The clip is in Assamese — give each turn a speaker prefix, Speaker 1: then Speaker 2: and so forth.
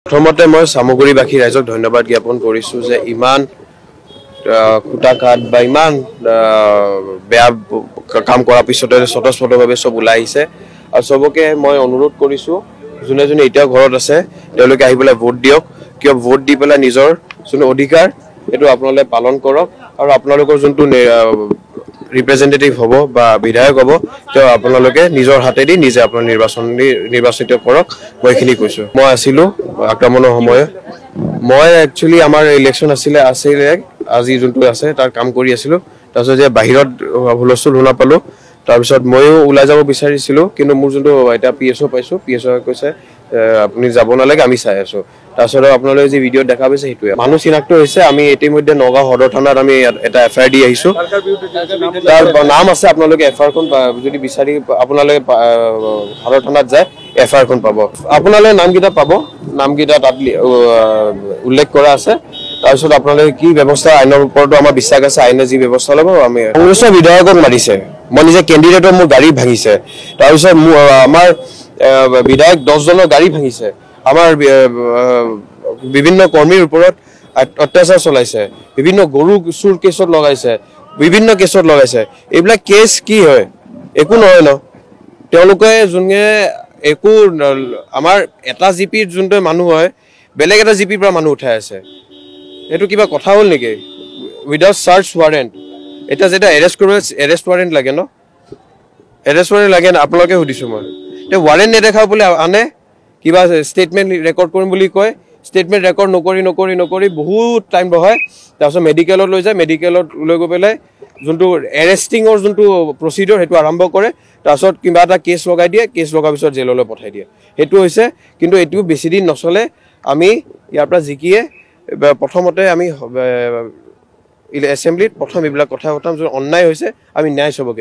Speaker 1: প্ৰথমতে মই সামগ্ৰীবাসী ৰাইজক ধন্যবাদ জ্ঞাপন কৰিছো যে ইমান কুটাঘাট বা ইমান বেয়া কাম কৰাৰ পিছতে স্বতঃস্ফূৰ্তভাৱে সব ওলাই আহিছে আৰু সবকে মই অনুৰোধ কৰিছো যোনে যোনে এতিয়া ঘৰত আছে তেওঁলোকে আহি পেলাই ভোট দিয়ক কিয় ভোট দি পেলাই নিজৰ যোন অধিকাৰ এটো আপোনালোকে পালন কৰক আৰু আপোনালোকৰ যোনটো ৰিপ্ৰেজেন্টেটিভ হ'ব বা বিধায়ক হ'ব তো আপোনালোকে নিজৰ হাতেদি নিজে আপোনাৰ নিৰ্বাচিত কৰক মই খিনি কৈছো মই আছিলো আক্ৰমণৰ সময় মই একচুয়ালি আমাৰ ইলেকশন আছিল আজি যোনটো আছে তাৰ কাম কৰি আছিলো তাৰপিছত যে বাহিৰত হুলস্থুল শুনা পালো তাৰপিছত মইও ওলাই যাব বিচাৰিছিলো কিন্তু মোৰ যোনটো এটা পিএসও পাইছো পিএসও কৈছে আপুনি যাব নালাগে আমি চাই আছো তাৰপিছত আপোনালোকে যে ভিডিও দেখা পাইছে হেতুৱে মানুহ চিনাক্ত হৈছে আমি ইতিমধ্যে নগাঁও সদৰ থানাত আমি এটা এফআইআৰ দি আহিছো তাৰ নাম আছে আপোনালোকে এফআইআৰ খন যদি বিচাৰি আপোনালোকে সদৰ থানাত যায় এফআইআৰ খন পাব আপোনালোকে নামকিটা পাব নামকিটা তাত উল্লেখ কৰা আছে তাৰপিছত আপোনালোকে কি ব্যৱস্থা আইনৰ ওপৰতো আমাৰ বিশ্বাস আছে আইনে যি ব্যৱস্থা ল'ব আমি কংগ্ৰেছৰ বিধায়কক মাৰিছে মই নিজে কেণ্ডিডেটৰ মোৰ গাড়ী ভাঙিছে তাৰপিছত আমাৰ বিধায়ক 10 জনৰ গাড়ী ভাঙিছে আমাৰ বিভিন্ন কৰ্মীৰ ওপৰত অত্যাচাৰ চলাইছে বিভিন্ন গৰু চুৰ কেছত লগাইছে বিভিন্ন কেছত লগাইছে এইবিলাক কেছ কি হয় একো নহয় ন তেওঁলোকে যোনে একো আমাৰ এটা জিপিৰ যোনটো মানুহ হয় বেলেগ এটা জিপিৰ পৰা মানুহ উঠাই আছে এটো কিবা কথা হল নেকি উইদাউট সার্চ ওয়ারেন্ট এটা যেটা এরেস্ট ওয়ারেন্ট লাগে ন এরেস্ট ওয়ারেন্ট লাগে আপোনালোকে হুদিছো মই তে ওয়ারেন্ট নেদেখাও বলে আনে কিবা স্টেটমেন্ট ৰেকৰ্ড কৰিম বুলি কয় স্টেটমেন্ট ৰেকৰ্ড নকৰি বহুত টাইম বহায় তাৰপিছত মেডিকেলত লৈ যায় মেডিকেলত লৈ গৈ পেলাই যোনটো এৰেষ্টিংৰ যোনটো প্ৰসিডিউৰ হেতু আৰম্ভ কৰে তাৰপিছত কিবা এটা কেছ লগাই দিয়ে কেছ লগাৰ পিছত জেললৈ পঠাই দিয়ে হেতু হৈছে কিন্তু এটো বেছি দিন নচলে আমি ইয়াৰ পৰা জিকিয়ে প্ৰথমতে আমি এসেম্বলিত প্ৰথম এইবিলাক কথা হতাম যে অন্যায় হৈছে আমি ন্যায় সবকে